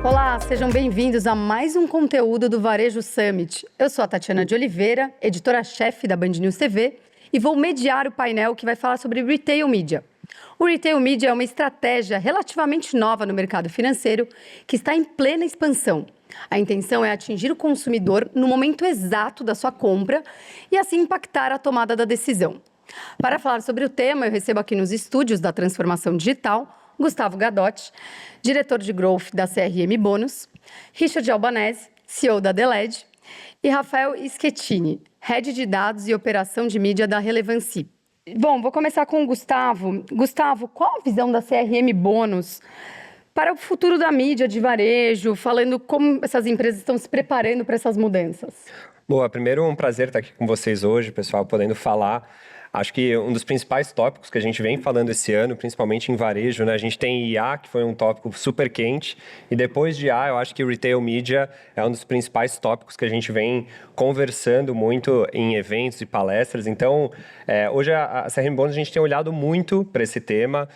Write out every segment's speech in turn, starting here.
Olá, sejam bem-vindos a mais um conteúdo do Varejo Summit. Eu sou a Tatiana de Oliveira, editora-chefe da Band News TV, e vou mediar o painel que vai falar sobre Retail Media. O Retail Media é uma estratégia relativamente nova no mercado financeiro que está em plena expansão. A intenção é atingir o consumidor no momento exato da sua compra e assim impactar a tomada da decisão. Para falar sobre o tema, eu recebo aqui nos estúdios da Transformação Digital Gustavo Gadotti, diretor de Growth da CRM Bônus, Richard Albanese, CEO da Deled, e Rafael Schettini, Head de Dados e Operação de Mídia da Relevancy. Bom, vou começar com o Gustavo. Gustavo, qual a visão da CRM Bônus para o futuro da mídia de varejo, falando como essas empresas estão se preparando para essas mudanças? Boa, primeiro um prazer estar aqui com vocês hoje, pessoal, podendo falar. Acho que um dos principais tópicos que a gente vem falando esse ano, principalmente em varejo, né? A gente tem IA, que foi um tópico super quente, e depois de IA, eu acho que Retail Media é um dos principais tópicos que a gente vem conversando muito em eventos e palestras. Então, hoje a CRM Bônus, a gente tem olhado muito para esse tema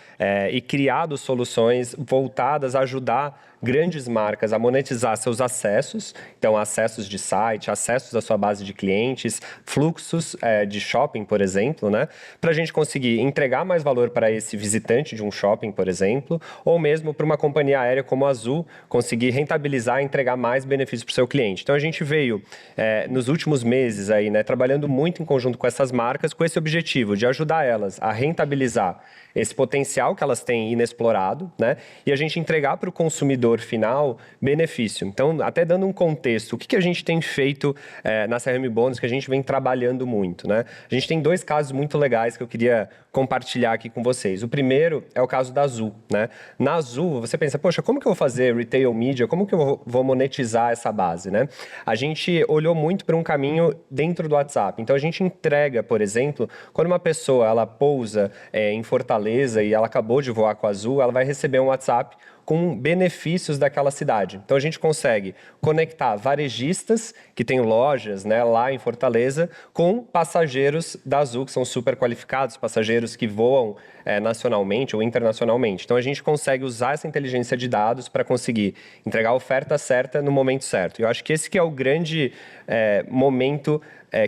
e criado soluções voltadas a ajudar grandes marcas a monetizar seus acessos, então acessos de site, acessos à sua base de clientes, fluxos de shopping, por exemplo, né? Para a gente conseguir entregar mais valor para esse visitante de um shopping, por exemplo, ou mesmo para uma companhia aérea como a Azul, conseguir rentabilizar e entregar mais benefícios para o seu cliente. Então a gente veio nos últimos meses aí, né, trabalhando muito em conjunto com essas marcas com esse objetivo de ajudar elas a rentabilizar esse potencial que elas têm inexplorado, né? E a gente entregar para o consumidor final benefício. Então, até dando um contexto, o que a gente tem feito na CRM Bônus, que a gente vem trabalhando muito, né? A gente tem dois casos muito legais que eu queria compartilhar aqui com vocês. O primeiro é o caso da Azul, né? Na Azul, você pensa, poxa, como que eu vou fazer Retail Media? Como que eu vou monetizar essa base, né? A gente olhou muito para um caminho dentro do WhatsApp. Então, a gente entrega, por exemplo, quando uma pessoa ela pousa em Fortaleza e ela acabou de voar com a Azul, ela vai receber um WhatsApp com benefícios daquela cidade. Então, a gente consegue conectar varejistas que têm lojas, né, lá em Fortaleza com passageiros da Azul, que são super qualificados, passageiros que voam nacionalmente ou internacionalmente. Então, a gente consegue usar essa inteligência de dados para conseguir entregar a oferta certa no momento certo. Eu acho que esse que é o grande momento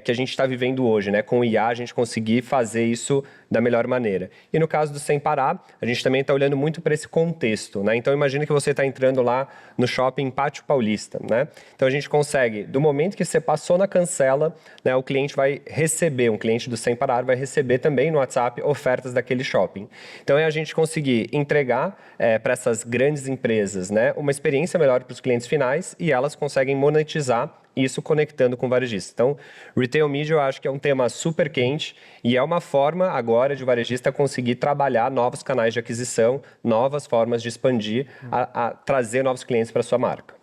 que a gente está vivendo hoje, né? Com o IA, a gente conseguir fazer isso da melhor maneira. E no caso do Sem Parar, a gente também está olhando muito para esse contexto, né? Então, imagina que você está entrando lá no shopping Pátio Paulista, né? Então, a gente consegue, do momento que você passou na cancela, né, o cliente vai receber, um cliente do Sem Parar vai receber também no WhatsApp ofertas daquele shopping. Então, é a gente conseguir entregar para essas grandes empresas, né, uma experiência melhor para os clientes finais e elas conseguem monetizar isso conectando com o varejista. Então, Retail Media eu acho que é um tema super quente e é uma forma agora de o varejista conseguir trabalhar novos canais de aquisição, novas formas de expandir, a trazer novos clientes para a sua marca.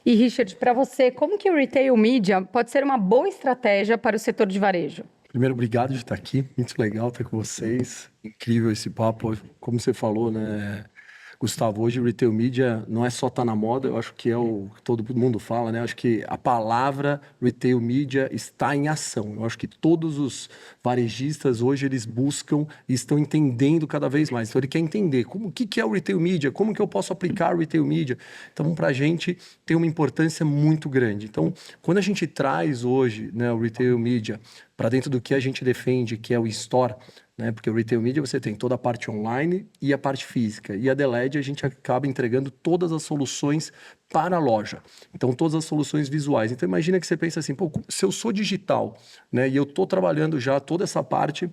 E, Richard, para você, como que o Retail Media pode ser uma boa estratégia para o setor de varejo? Primeiro, obrigado de estar aqui. Muito legal estar com vocês. Incrível esse papo. Como você falou, né, Gustavo, hoje o Retail Media não é só estar na moda, eu acho que é o que todo mundo fala, né? Eu acho que a palavra Retail Media está em ação. Eu acho que todos os varejistas hoje eles buscam e estão entendendo cada vez mais. Então ele quer entender o que é o Retail Media, como que eu posso aplicar o Retail Media. Então para a gente tem uma importância muito grande. Então quando a gente traz hoje, né, o Retail Media para dentro do que a gente defende, que é o Store, né? Porque o Retail Media você tem toda a parte online e a parte física. E a Deled a gente acaba entregando todas as soluções para a loja. Então, todas as soluções visuais. Então, imagina que você pensa assim, pô, se eu sou digital, né, e eu estou trabalhando já toda essa parte,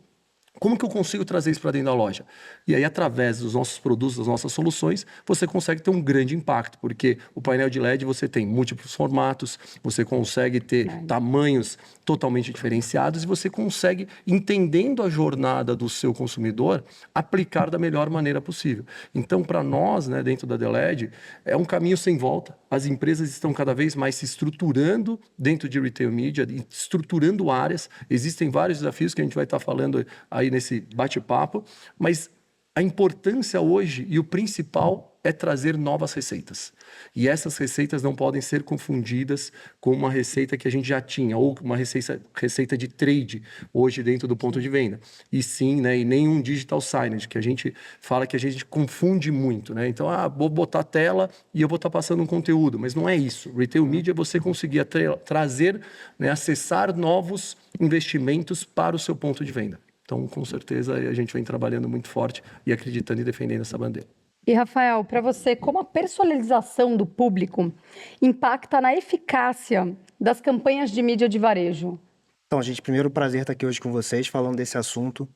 como que eu consigo trazer isso para dentro da loja? E aí, através dos nossos produtos, das nossas soluções, você consegue ter um grande impacto, porque o painel de LED você tem múltiplos formatos, você consegue ter tamanhos totalmente diferenciados e você consegue, entendendo a jornada do seu consumidor, aplicar da melhor maneira possível. Então, para nós, né, dentro da Deled, é um caminho sem volta. As empresas estão cada vez mais se estruturando dentro de Retail Media, estruturando áreas. Existem vários desafios que a gente vai estar falando aí nesse bate-papo, mas a importância hoje e o principal é trazer novas receitas. E essas receitas não podem ser confundidas com uma receita que a gente já tinha, ou uma receita de trade hoje dentro do ponto de venda. E sim, né, e nem um digital signage, que a gente fala que a gente confunde muito. Né? Então, vou botar tela e eu vou estar passando um conteúdo, mas não é isso. Retail Media é você conseguir trazer, né, acessar novos investimentos para o seu ponto de venda. Então, com certeza, a gente vem trabalhando muito forte e acreditando e defendendo essa bandeira. E, Rafael, para você, como a personalização do público impacta na eficácia das campanhas de mídia de varejo? Então, gente, primeiro prazer estar aqui hoje com vocês, falando desse assunto.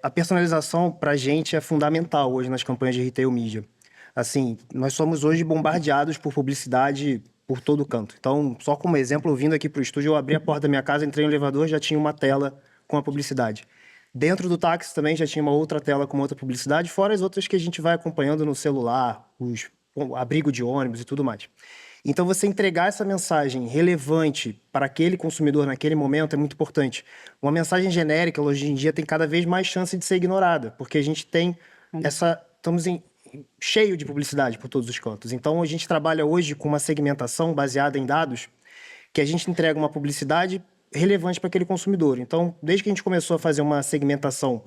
A personalização, para a gente, é fundamental hoje nas campanhas de retail media. Assim, nós somos hoje bombardeados por publicidade por todo canto. Então, só como exemplo, vindo aqui para o estúdio, eu abri a porta da minha casa, entrei no elevador, já tinha uma tela com a publicidade. Dentro do táxi também já tinha uma outra tela com outra publicidade, fora as outras que a gente vai acompanhando no celular, o abrigo de ônibus e tudo mais. Então, você entregar essa mensagem relevante para aquele consumidor naquele momento é muito importante. Uma mensagem genérica, hoje em dia, tem cada vez mais chance de ser ignorada, porque a gente tem estamos cheio de publicidade por todos os cantos. Então, a gente trabalha hoje com uma segmentação baseada em dados, que a gente entrega uma publicidade relevante para aquele consumidor. Então, desde que a gente começou a fazer uma segmentação,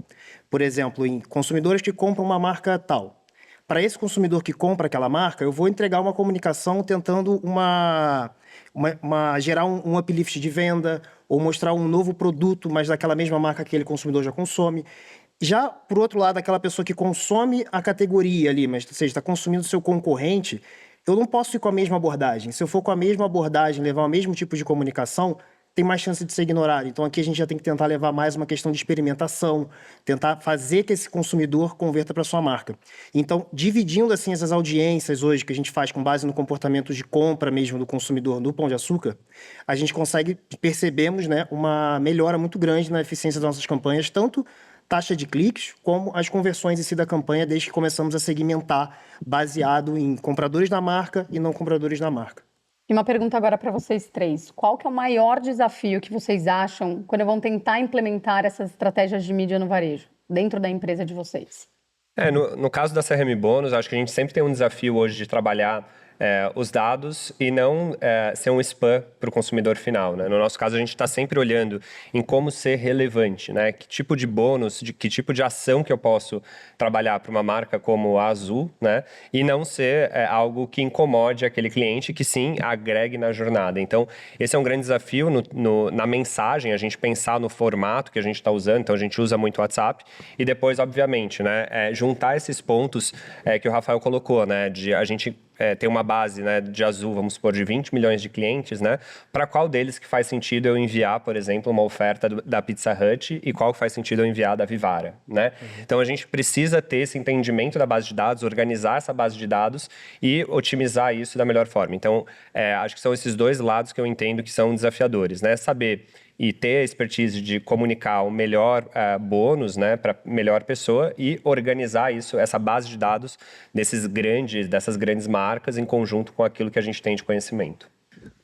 por exemplo, em consumidores que compram uma marca tal, para esse consumidor que compra aquela marca, eu vou entregar uma comunicação tentando gerar um uplift de venda ou mostrar um novo produto, mas daquela mesma marca que aquele consumidor já consome. Já, por outro lado, aquela pessoa que consome a categoria ali, mas, ou seja, está consumindo o seu concorrente, eu não posso ir com a mesma abordagem. Se eu for com a mesma abordagem, levar o mesmo tipo de comunicação, tem mais chance de ser ignorado. Então, aqui a gente já tem que tentar levar mais uma questão de experimentação, tentar fazer que esse consumidor converta para sua marca. Então, dividindo assim essas audiências hoje que a gente faz com base no comportamento de compra mesmo do consumidor no Pão de Açúcar, a gente consegue, percebemos, né, uma melhora muito grande na eficiência das nossas campanhas, tanto taxa de cliques, como as conversões em si da campanha, desde que começamos a segmentar baseado em compradores da marca e não compradores da marca. E uma pergunta agora para vocês três. Qual que é o maior desafio que vocês acham quando vão tentar implementar essas estratégias de mídia no varejo, dentro da empresa de vocês? No caso da CRM Bônus, acho que a gente sempre tem um desafio hoje de trabalhar os dados e não ser um spam para o consumidor final, né? No nosso caso, a gente está sempre olhando em como ser relevante, né? Que tipo de bônus, que tipo de ação que eu posso trabalhar para uma marca como a Azul, né? E não ser algo que incomode aquele cliente, que sim, agregue na jornada. Então, esse é um grande desafio na mensagem, a gente pensar no formato que a gente está usando. Então, a gente usa muito o WhatsApp e depois, obviamente, né? Juntar esses pontos que o Rafael colocou, né? De a gente tem uma base, né, de Azul, vamos supor, de 20 milhões de clientes, né? Para qual deles que faz sentido eu enviar, por exemplo, uma oferta da Pizza Hut e qual faz sentido eu enviar da Vivara, né? Então, a gente precisa ter esse entendimento da base de dados, organizar essa base de dados e otimizar isso da melhor forma. Então, acho que são esses dois lados que eu entendo que são desafiadores, né? Saber e ter a expertise de comunicar o melhor bônus, né, para melhor pessoa e organizar isso, essa base de dados dessas grandes marcas em conjunto com aquilo que a gente tem de conhecimento.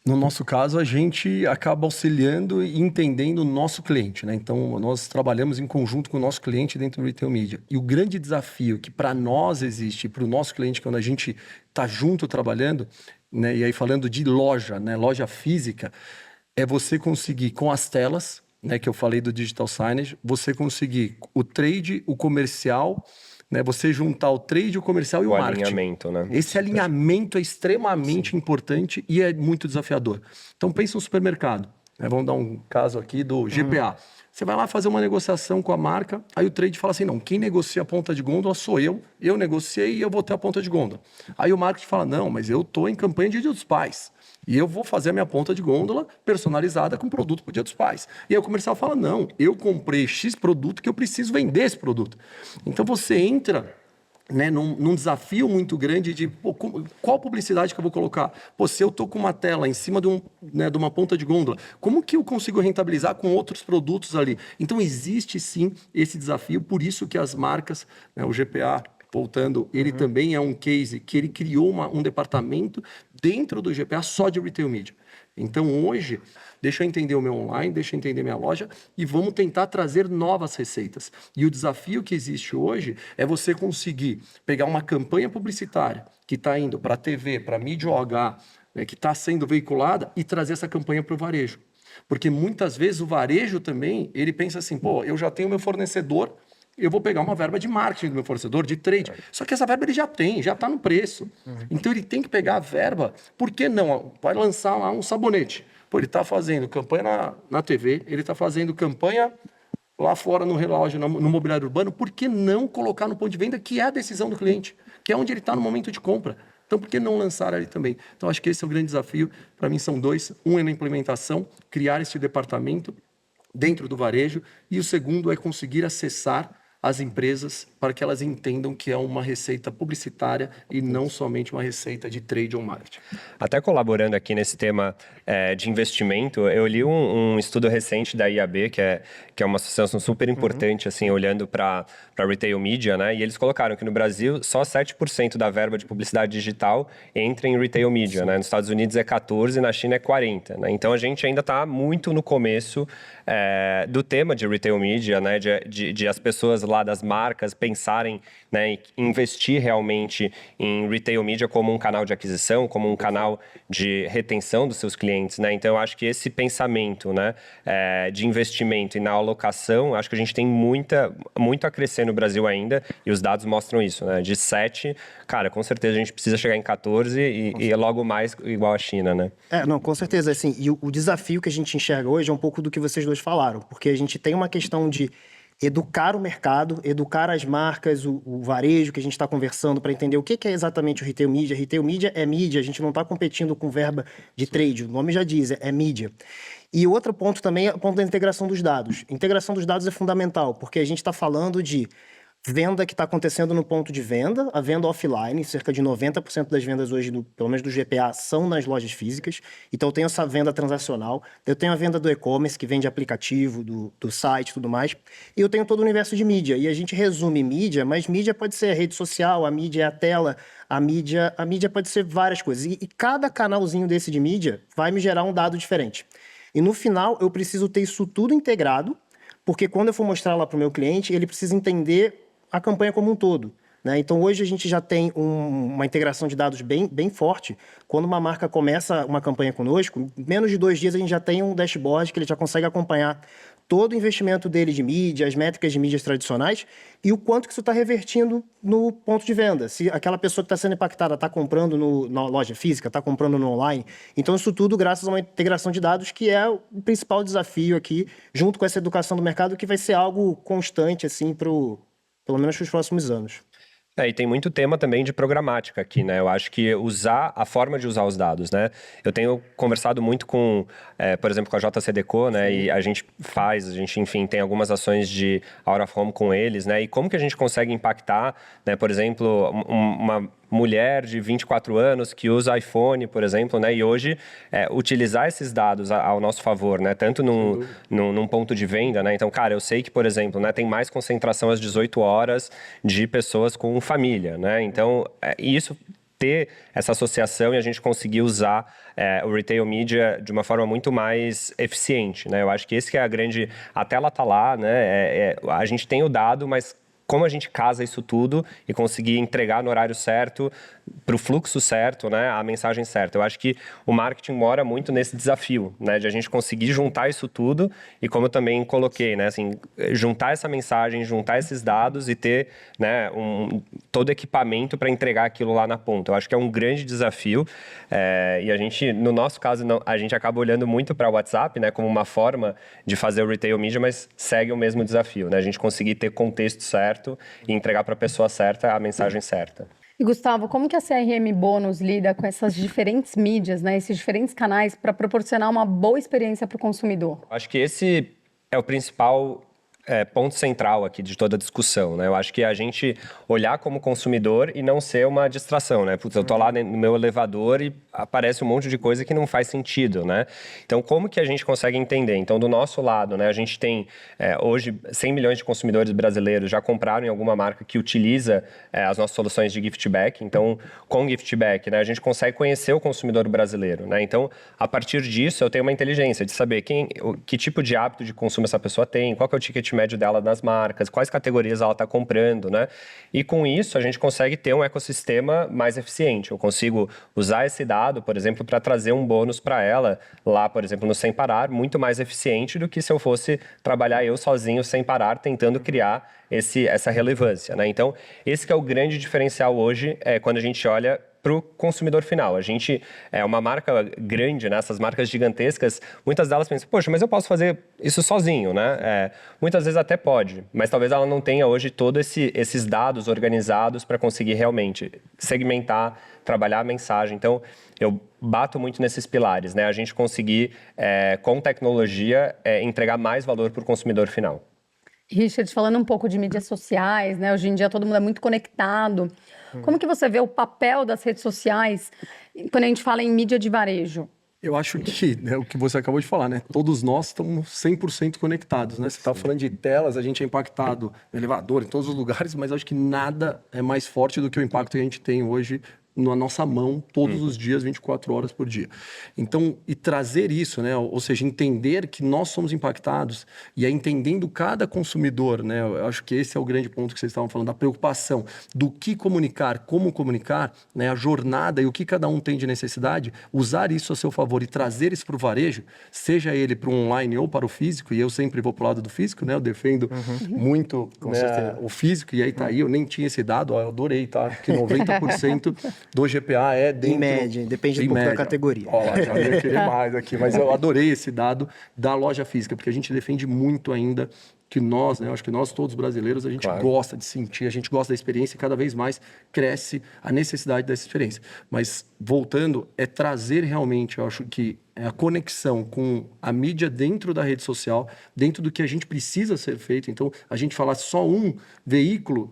No nosso caso, a gente acaba auxiliando e entendendo o nosso cliente, né? Então, nós trabalhamos em conjunto com o nosso cliente dentro do Retail Media. E o grande desafio que para nós existe, para o nosso cliente, quando a gente está junto trabalhando, né? E aí falando de loja, né? Loja física, é você conseguir com as telas, né, que eu falei do digital signage, você conseguir o trade, o comercial, né, você juntar o trade, o comercial e o marketing. Alinhamento, né? Esse alinhamento é extremamente importante e é muito desafiador. Então, pensa no supermercado. Né, vamos dar um caso aqui do GPA. Você vai lá fazer uma negociação com a marca, aí o trade fala assim, não, quem negocia a ponta de gôndola sou eu negociei e eu vou ter a ponta de gôndola. Aí o marketing fala, não, mas eu estou em campanha de Dia dos Pais. E eu vou fazer a minha ponta de gôndola personalizada com produto para o Dia dos Pais. E aí o comercial fala, não, eu comprei X produto que eu preciso vender esse produto. Então você entra, né, num desafio muito grande de qual publicidade que eu vou colocar? Pô, se eu estou com uma tela em cima de uma ponta de gôndola, como que eu consigo rentabilizar com outros produtos ali? Então existe sim esse desafio, por isso que as marcas, né, o GPA... voltando, ele também é um case que ele criou um departamento dentro do GPA só de Retail Media. Então, hoje, deixa eu entender o meu online, deixa eu entender minha loja e vamos tentar trazer novas receitas. E o desafio que existe hoje é você conseguir pegar uma campanha publicitária que está indo para a TV, para a mídia OH, né, que está sendo veiculada e trazer essa campanha para o varejo. Porque muitas vezes o varejo também, ele pensa assim, pô, eu já tenho meu fornecedor, eu vou pegar uma verba de marketing do meu fornecedor, de trade. Só que essa verba ele já tem, já está no preço. Então ele tem que pegar a verba, por que não? Vai lançar lá um sabonete. Pô, ele está fazendo campanha na TV, ele está fazendo campanha lá fora no relógio, no mobiliário urbano, por que não colocar no ponto de venda, que é a decisão do cliente, que é onde ele está no momento de compra? Então, por que não lançar ali também? Então, acho que esse é o grande desafio. Para mim, são dois. Um é na implementação, criar esse departamento dentro do varejo. E o segundo é conseguir acessar as empresas para que elas entendam que é uma receita publicitária e não somente uma receita de trade ou marketing. Até colaborando aqui nesse tema de investimento, eu li um estudo recente da IAB, que é uma associação super importante, assim, olhando para retail media, né? E eles colocaram que no Brasil só 7% da verba de publicidade digital entra em retail media, né? Nos Estados Unidos é 14%, na China é 40%, né? Então a gente ainda está muito no começo do tema de retail media, né? De as pessoas lá das marcas pensarem, né, em investir realmente em retail media como um canal de aquisição, como um canal de retenção dos seus clientes, né? Então, eu acho que esse pensamento, né, de investimento e na alocação, acho que a gente tem muito a crescer no Brasil ainda, e os dados mostram isso, né? De 7, cara, com certeza a gente precisa chegar em 14 e logo mais igual a China, né? Não, com certeza, assim, e o desafio que a gente enxerga hoje é um pouco do que vocês dois falaram, porque a gente tem uma questão de educar o mercado, educar as marcas, o varejo que a gente está conversando para entender o que é exatamente o retail media. Retail media é mídia, a gente não está competindo com verba de trade, o nome já diz, é mídia. E o outro ponto também é o ponto da integração dos dados. Integração dos dados é fundamental, porque a gente está falando de venda que está acontecendo no ponto de venda, a venda offline, cerca de 90% das vendas hoje, pelo menos do GPA, são nas lojas físicas. Então, eu tenho essa venda transacional, eu tenho a venda do e-commerce, que vende aplicativo, do site e tudo mais, e eu tenho todo o universo de mídia. E a gente resume mídia, mas mídia pode ser a rede social, a mídia é a tela, a mídia pode ser várias coisas. E cada canalzinho desse de mídia vai me gerar um dado diferente. E no final, eu preciso ter isso tudo integrado, porque quando eu for mostrar lá para o meu cliente, ele precisa entender a campanha como um todo, né? Então, hoje a gente já tem uma integração de dados bem forte. Quando uma marca começa uma campanha conosco, em menos de 2 dias a gente já tem um dashboard que ele já consegue acompanhar todo o investimento dele de mídia, as métricas de mídias tradicionais e o quanto que isso está revertindo no ponto de venda. Se aquela pessoa que está sendo impactada está comprando na loja física, está comprando no online. Então, isso tudo graças a uma integração de dados que é o principal desafio aqui, junto com essa educação do mercado, que vai ser algo constante, assim, pelo menos para os próximos anos. E tem muito tema também de programática aqui, né? Eu acho que a forma de usar os dados, né? Eu tenho conversado muito com, por exemplo, com a JCDecaux, né? E a gente, enfim, tem algumas ações de out of home com eles, né? E como que a gente consegue impactar, né? Por exemplo, uma mulher de 24 anos que usa iPhone, por exemplo, né? E hoje, utilizar esses dados ao nosso favor, né? Tanto num ponto de venda, né? Então, cara, eu sei que, por exemplo, né, tem mais concentração às 18 horas de pessoas com família, né? Então, isso ter essa associação e a gente conseguir usar o retail media de uma forma muito mais eficiente, né? Eu acho que esse que é a grande... A tela tá lá, né? A gente tem o dado, mas como a gente casa isso tudo e conseguir entregar no horário certo, para o fluxo certo, né, a mensagem certa. Eu acho que o marketing mora muito nesse desafio, né, de a gente conseguir juntar isso tudo e, como eu também coloquei, né, assim, juntar essa mensagem, juntar esses dados e ter, né, todo equipamento para entregar aquilo lá na ponta. Eu acho que é um grande desafio e a gente, no nosso caso, a gente acaba olhando muito para o WhatsApp, né, como uma forma de fazer o retail media, mas segue o mesmo desafio, né, a gente conseguir ter contexto certo e entregar para a pessoa certa a mensagem certa. E, Gustavo, como que a CRM Bônus lida com essas diferentes mídias, né, esses diferentes canais para proporcionar uma boa experiência para o consumidor? Acho que esse é o principal ponto central aqui de toda a discussão, né? Eu acho que a gente olhar como consumidor e não ser uma distração, né? Putz, eu tô lá no meu elevador e aparece um monte de coisa que não faz sentido, né? Então, como que a gente consegue entender? Então, do nosso lado, né, a gente tem, hoje, 100 milhões de consumidores brasileiros já compraram em alguma marca que utiliza as nossas soluções de giftback. Então, com giftback, né, a gente consegue conhecer o consumidor brasileiro, né? Então, a partir disso, eu tenho uma inteligência de saber que tipo de hábito de consumo essa pessoa tem, qual que é o ticket médio dela nas marcas, quais categorias ela está comprando, né? E com isso, a gente consegue ter um ecossistema mais eficiente. Eu consigo usar esse dado, por exemplo, para trazer um bônus para ela lá, por exemplo, no Sem Parar, muito mais eficiente do que se eu fosse trabalhar eu sozinho, sem parar, tentando criar essa relevância, né? Então, esse que é o grande diferencial hoje, quando a gente olha para o consumidor final. A gente é uma marca grande, né? Essas marcas gigantescas, muitas delas pensam, poxa, mas eu posso fazer isso sozinho, né? Muitas vezes até pode, mas talvez ela não tenha hoje todos esses dados organizados para conseguir realmente segmentar, trabalhar a mensagem. Então, eu bato muito nesses pilares, né? A gente conseguir, com tecnologia, entregar mais valor para o consumidor final. Richard, falando um pouco de mídias sociais, né? Hoje em dia todo mundo é muito conectado. Como que você vê o papel das redes sociais quando a gente fala em mídia de varejo? Eu acho que, né, o que você acabou de falar, né? Todos nós estamos 100% conectados, né? Você estava falando de telas, a gente é impactado no elevador, em todos os lugares, mas acho que nada é mais forte do que o impacto que a gente tem hoje na nossa mão todos os dias, 24 horas por dia. Então, e trazer isso, né? Ou seja, entender que nós somos impactados e aí entendendo cada consumidor, né? Eu acho que esse é o grande ponto que vocês estavam falando, da preocupação do que comunicar, como comunicar, né? A jornada e o que cada um tem de necessidade, usar isso a seu favor e trazer isso para o varejo, seja ele para o online ou para o físico, e eu sempre vou para o lado do físico, né? Eu defendo muito, né, o físico, e aí tá aí, eu nem tinha esse dado, ó, eu adorei, tá? Que 90% do GPA é dentro... Em média, depende um pouco da categoria. Ó, já ia querer mais aqui, mas eu adorei esse dado da loja física, porque a gente defende muito ainda que nós, né, eu acho que nós todos brasileiros, a gente gosta de sentir, a gente gosta da experiência e cada vez mais cresce a necessidade dessa experiência. Mas, voltando, é trazer realmente, eu acho que a conexão com a mídia dentro da rede social, dentro do que a gente precisa ser feito. Então, a gente falar só um veículo,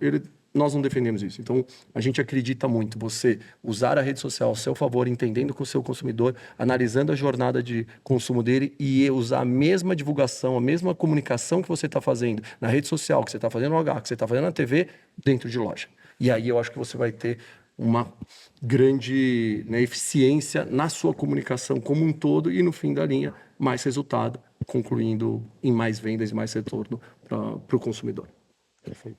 nós não defendemos isso. Então, a gente acredita muito. Você usar a rede social ao seu favor, entendendo com o seu consumidor, analisando a jornada de consumo dele e usar a mesma divulgação, a mesma comunicação que você está fazendo na rede social, que você está fazendo no H, que você está fazendo na TV, dentro de loja. E aí eu acho que você vai ter uma grande, né, eficiência na sua comunicação como um todo e, no fim da linha, mais resultado, concluindo em mais vendas e mais retorno para o consumidor.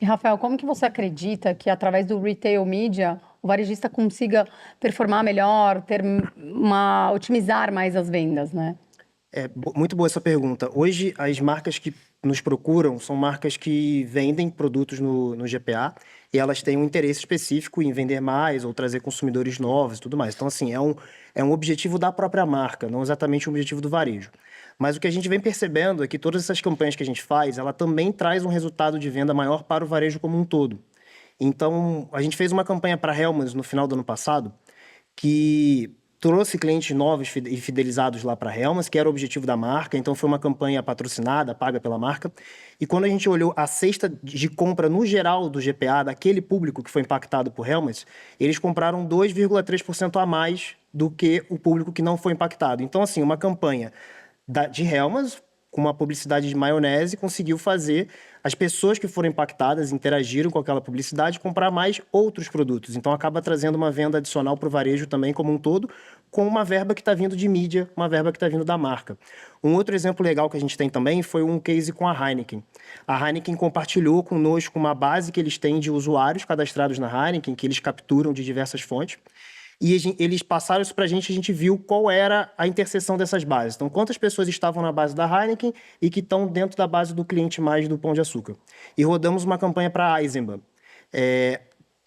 E, Rafael, como que você acredita que através do retail media o varejista consiga performar melhor, otimizar mais as vendas, né? Muito boa essa pergunta. Hoje, as marcas que nos procuram são marcas que vendem produtos no GPA e elas têm um interesse específico em vender mais ou trazer consumidores novos e tudo mais. Então, assim, é um objetivo da própria marca, não exatamente um objetivo do varejo. Mas o que a gente vem percebendo é que todas essas campanhas que a gente faz, ela também traz um resultado de venda maior para o varejo como um todo. Então, a gente fez uma campanha para a Hellmann's no final do ano passado, que trouxe clientes novos e fidelizados lá para a Hellmann's, que era o objetivo da marca. Então, foi uma campanha patrocinada, paga pela marca. E quando a gente olhou a cesta de compra no geral do GPA, daquele público que foi impactado por Hellmann's, eles compraram 2,3% a mais do que o público que não foi impactado. Então, assim, uma campanha de Hellmann's, com uma publicidade de maionese, conseguiu fazer as pessoas que foram impactadas, interagiram com aquela publicidade, comprar mais outros produtos. Então, acaba trazendo uma venda adicional para o varejo também como um todo, com uma verba que está vindo de mídia, uma verba que está vindo da marca. Um outro exemplo legal que a gente tem também foi um case com a Heineken. A Heineken compartilhou conosco uma base que eles têm de usuários cadastrados na Heineken, que eles capturam de diversas fontes. E eles passaram isso para a gente viu qual era a interseção dessas bases. Então, quantas pessoas estavam na base da Heineken e que estão dentro da base do cliente mais do Pão de Açúcar. E rodamos uma campanha para a Eisenbahn.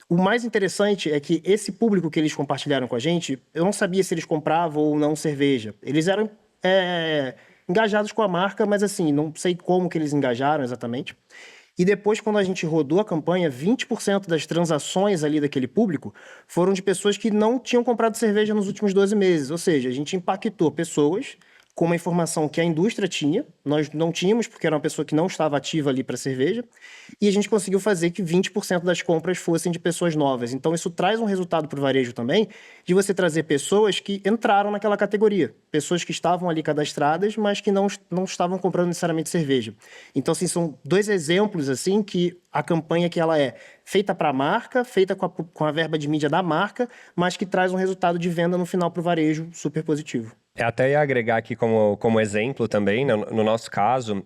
O mais interessante é que esse público que eles compartilharam com a gente, eu não sabia se eles compravam ou não cerveja. Eles eram engajados com a marca, mas assim, não sei como que eles engajaram exatamente. E depois, quando a gente rodou a campanha, 20% das transações ali daquele público foram de pessoas que não tinham comprado cerveja nos últimos 12 meses. Ou seja, a gente impactou pessoas com uma informação que a indústria tinha, nós não tínhamos, porque era uma pessoa que não estava ativa ali para cerveja, e a gente conseguiu fazer que 20% das compras fossem de pessoas novas. Então, isso traz um resultado para o varejo também, de você trazer pessoas que entraram naquela categoria, pessoas que estavam ali cadastradas, mas que não estavam comprando necessariamente cerveja. Então, assim, são 2 exemplos, assim, que a campanha que ela é feita para a marca, feita com a verba de mídia da marca, mas que traz um resultado de venda no final para o varejo super positivo. Até ia agregar aqui como exemplo também, no nosso caso,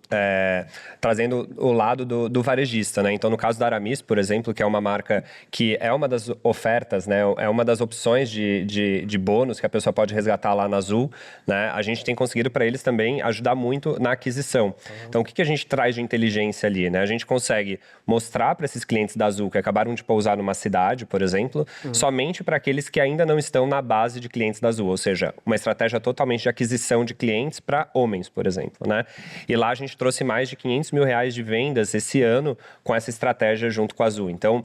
trazendo o lado do varejista, né? Então, no caso da Aramis, por exemplo, que é uma marca que é uma das ofertas, né? É uma das opções de bônus que a pessoa pode resgatar lá na Azul, né? A gente tem conseguido para eles também ajudar muito na aquisição. Então, o que a gente traz de inteligência ali, né? A gente consegue mostrar para esses clientes da Azul que acabaram de pousar numa cidade, por exemplo, somente para aqueles que ainda não estão na base de clientes da Azul, ou seja, uma estratégia totalmente de aquisição de clientes para homens, por exemplo, né? E lá a gente trouxe mais de R$500 mil de vendas esse ano com essa estratégia junto com a Azul. Então,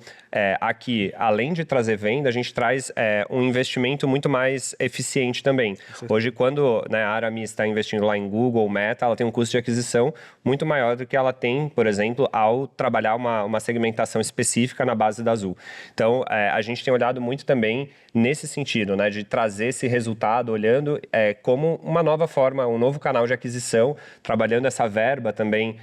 aqui, além de trazer venda, a gente traz um investimento muito mais eficiente também. Hoje, quando, né, a Aramis está investindo lá em Google, Meta, ela tem um custo de aquisição muito maior do que ela tem, por exemplo, ao trabalhar uma segmentação específica na base da Azul. Então, a gente tem olhado muito também nesse sentido, né, de trazer esse resultado, olhando como uma nova forma, um novo canal de aquisição, trabalhando essa verba também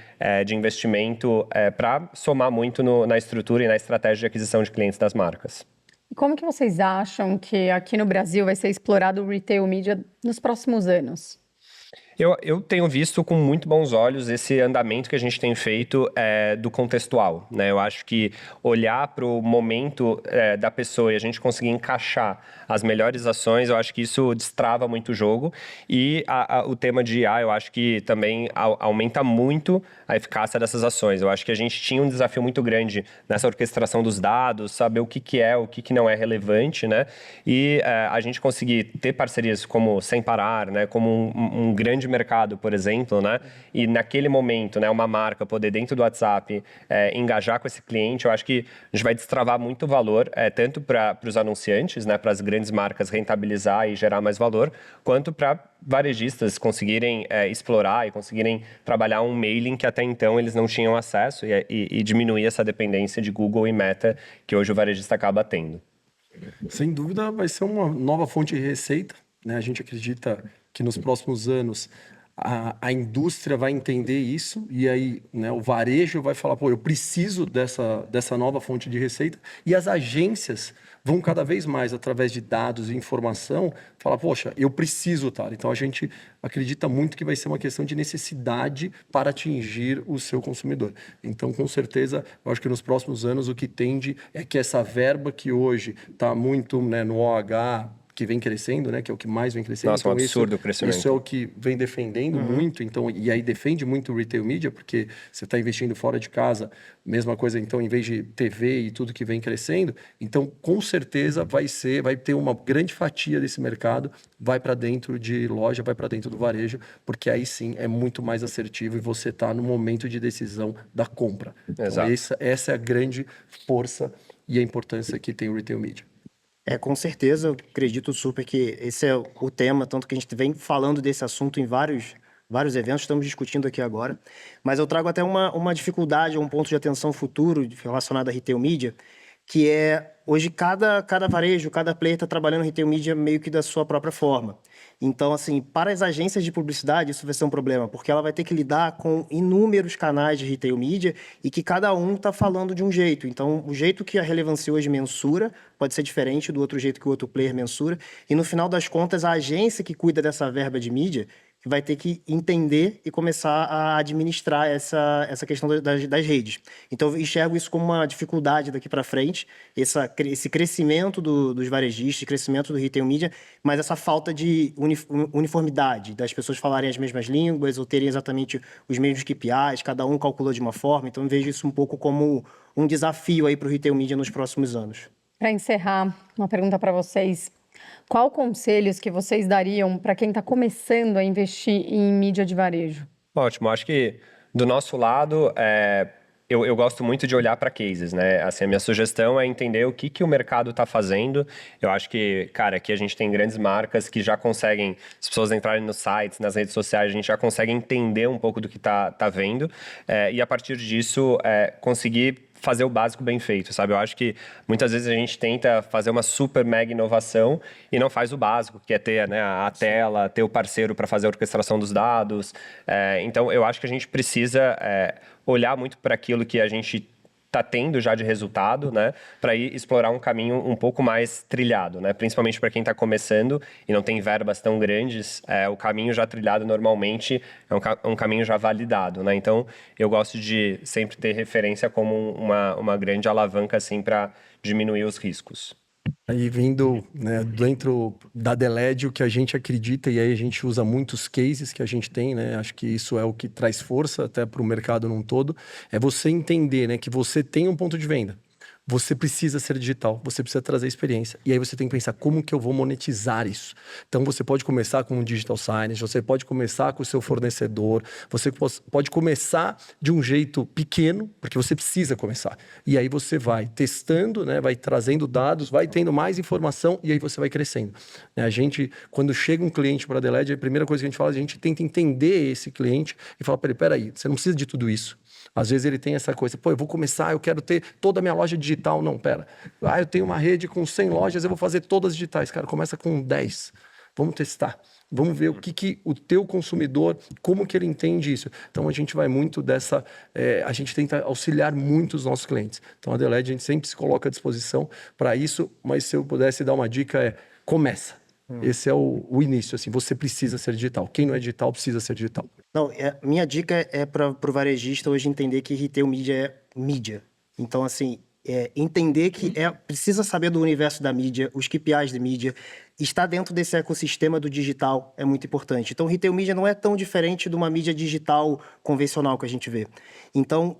de investimento para somar muito na estrutura e na estratégia de aquisição de clientes das marcas. E como que vocês acham que aqui no Brasil vai ser explorado o retail media nos próximos anos? Eu tenho visto com muito bons olhos esse andamento que a gente tem feito do contextual, né? Eu acho que olhar para o momento da pessoa e a gente conseguir encaixar as melhores ações, eu acho que isso destrava muito o jogo. E o tema de IA, eu acho que também aumenta muito a eficácia dessas ações. Eu acho que a gente tinha um desafio muito grande nessa orquestração dos dados, saber o que é, o que não é relevante, né? E a gente conseguir ter parcerias como Sem Parar, né? Como um grande mercado, por exemplo, né? E naquele momento, né, uma marca poder dentro do WhatsApp engajar com esse cliente, eu acho que a gente vai destravar muito valor, tanto para os anunciantes, né, para as grandes marcas rentabilizar e gerar mais valor, quanto para varejistas conseguirem explorar e conseguirem trabalhar um mailing que até então eles não tinham acesso e diminuir essa dependência de Google e Meta que hoje o varejista acaba tendo. Sem dúvida, vai ser uma nova fonte de receita, né? A gente acredita que nos próximos anos a indústria vai entender isso e aí, né, o varejo vai falar, pô, eu preciso dessa nova fonte de receita, e as agências vão cada vez mais, através de dados e informação, falar, poxa, eu preciso, tá? Então a gente acredita muito que vai ser uma questão de necessidade para atingir o seu consumidor. Então, com certeza, eu acho que nos próximos anos o que tende é que essa verba que hoje está muito, né, no OH, que vem crescendo, né, que é o que mais vem crescendo. Nossa, então, um absurdo o crescimento. Isso é o que vem defendendo muito, então, e aí defende muito o retail media, porque você está investindo fora de casa, mesma coisa, então, em vez de TV e tudo que vem crescendo, então, com certeza, vai ter uma grande fatia desse mercado, vai para dentro de loja, vai para dentro do varejo, porque aí sim é muito mais assertivo e você está no momento de decisão da compra. Exato. Então, essa é a grande força e a importância que tem o retail media. Com certeza, eu acredito super que esse é o tema, tanto que a gente vem falando desse assunto em vários eventos, estamos discutindo aqui agora, mas eu trago até uma dificuldade, um ponto de atenção futuro relacionado a retail media, que é, hoje, cada varejo, cada player está trabalhando retail media meio que da sua própria forma. Então, assim, para as agências de publicidade, isso vai ser um problema, porque ela vai ter que lidar com inúmeros canais de retail media e que cada um está falando de um jeito. Então, o jeito que a Relevância hoje mensura pode ser diferente do outro jeito que o outro player mensura. E, no final das contas, a agência que cuida dessa verba de mídia que vai ter que entender e começar a administrar essa questão das redes. Então, eu enxergo isso como uma dificuldade daqui para frente, esse crescimento dos varejistas, crescimento do retail media, mas essa falta de uniformidade, das pessoas falarem as mesmas línguas ou terem exatamente os mesmos KPIs, cada um calculou de uma forma. Então, eu vejo isso um pouco como um desafio aí para o retail media nos próximos anos. Para encerrar, uma pergunta para vocês. Qual conselhos que vocês dariam para quem está começando a investir em mídia de varejo? Ótimo, acho que do nosso lado, eu gosto muito de olhar para cases, né? Assim, a minha sugestão é entender o que o mercado está fazendo. Eu acho que, cara, aqui a gente tem grandes marcas que já conseguem, as pessoas entrarem nos sites, nas redes sociais, a gente já consegue entender um pouco do que tá vendo. E a partir disso, conseguir fazer o básico bem feito, sabe? Eu acho que muitas vezes a gente tenta fazer uma super mega inovação e não faz o básico, que é ter, né, a tela, ter o parceiro para fazer a orquestração dos dados. Então, eu acho que a gente precisa olhar muito para aquilo que a gente está tendo já de resultado, né, para ir explorar um caminho um pouco mais trilhado, né, principalmente para quem está começando e não tem verbas tão grandes, o caminho já trilhado normalmente é um caminho já validado, né, então eu gosto de sempre ter referência como uma grande alavanca, assim, para diminuir os riscos. Aí vindo, né, dentro da Deled, o que a gente acredita, e aí a gente usa muitos cases que a gente tem, né? Acho que isso é o que traz força até para o mercado num todo, é você entender, né, que você tem um ponto de venda. Você precisa ser digital, você precisa trazer experiência. E aí você tem que pensar como que eu vou monetizar isso. Então você pode começar com um digital signage, você pode começar com o seu fornecedor, você pode começar de um jeito pequeno, porque você precisa começar. E aí você vai testando, né, vai trazendo dados, vai tendo mais informação e aí você vai crescendo. A gente, quando chega um cliente para a Deled, a primeira coisa que a gente fala, a gente tenta entender esse cliente e fala para ele, peraí, você não precisa de tudo isso. Às vezes ele tem essa coisa, pô, eu vou começar, eu quero ter toda a minha loja digital. Não, pera. Eu tenho uma rede com 100 lojas, eu vou fazer todas digitais. Cara, começa com 10. Vamos testar. Vamos ver o que o teu consumidor, como que ele entende isso. Então, a gente vai muito dessa... a gente tenta auxiliar muito os nossos clientes. Então, a Deled, a gente sempre se coloca à disposição para isso, mas se eu pudesse dar uma dica, começa. Esse é o início, assim, você precisa ser digital. Quem não é digital precisa ser digital. Não, minha dica é para o varejista hoje entender que retail media é mídia. Então, assim, entender que precisa saber do universo da mídia, os KPIs de mídia, estar dentro desse ecossistema do digital é muito importante. Então, retail media não é tão diferente de uma mídia digital convencional que a gente vê. Então,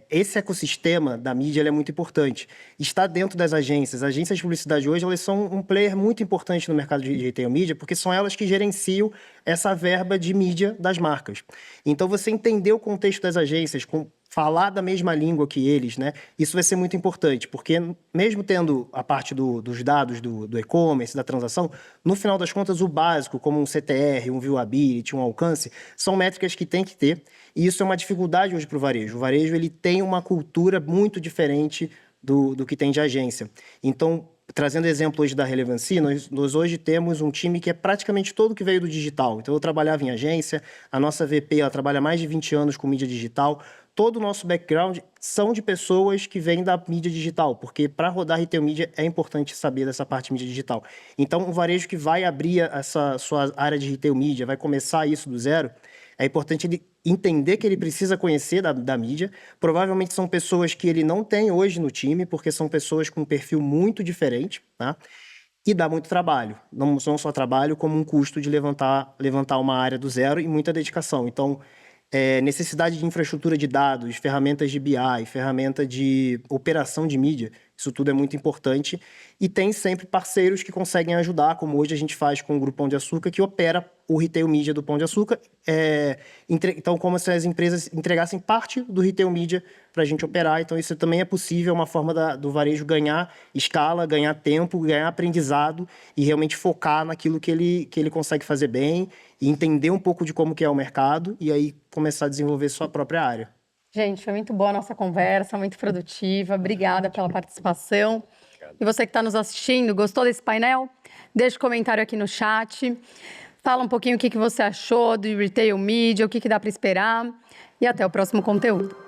esse ecossistema da mídia ele é muito importante. Está dentro das agências. As agências de publicidade hoje elas são um player muito importante no mercado de retail media, porque são elas que gerenciam essa verba de mídia das marcas. Então, você entender o contexto das agências, falar da mesma língua que eles, né? Isso vai ser muito importante, porque mesmo tendo a parte dos dados do e-commerce, da transação, no final das contas, o básico, como um CTR, um viewability, um alcance, são métricas que tem que ter, e isso é uma dificuldade hoje para o varejo. O varejo ele tem uma cultura muito diferente do que tem de agência. Então, trazendo exemplo hoje da Relevancy, nós hoje temos um time que é praticamente todo que veio do digital. Então, eu trabalhava em agência, a nossa VP ela trabalha mais de 20 anos com mídia digital. Todo o nosso background são de pessoas que vêm da mídia digital, porque para rodar retail media é importante saber dessa parte de mídia digital. Então, um varejo que vai abrir essa sua área de retail media, vai começar isso do zero, é importante ele entender que ele precisa conhecer da mídia. Provavelmente são pessoas que ele não tem hoje no time, porque são pessoas com um perfil muito diferente, tá? E dá muito trabalho. Não só trabalho, como um custo de levantar uma área do zero e muita dedicação. Então, necessidade de infraestrutura de dados, ferramentas de BI, ferramenta de operação de mídia, isso tudo é muito importante. E tem sempre parceiros que conseguem ajudar, como hoje a gente faz com o Grupo Pão de Açúcar, que opera o retail media do Pão de Açúcar. Então, como se as empresas entregassem parte do retail media para a gente operar. Então, isso também é possível, é uma forma do varejo ganhar escala, ganhar tempo, ganhar aprendizado e realmente focar naquilo que ele consegue fazer bem e entender um pouco de como que é o mercado e aí começar a desenvolver sua própria área. Gente, foi muito boa a nossa conversa, muito produtiva. Obrigada pela participação. E você que está nos assistindo, gostou desse painel? Deixa um comentário aqui no chat. Fala um pouquinho o que você achou do Retail Media, o que dá para esperar. E até o próximo conteúdo.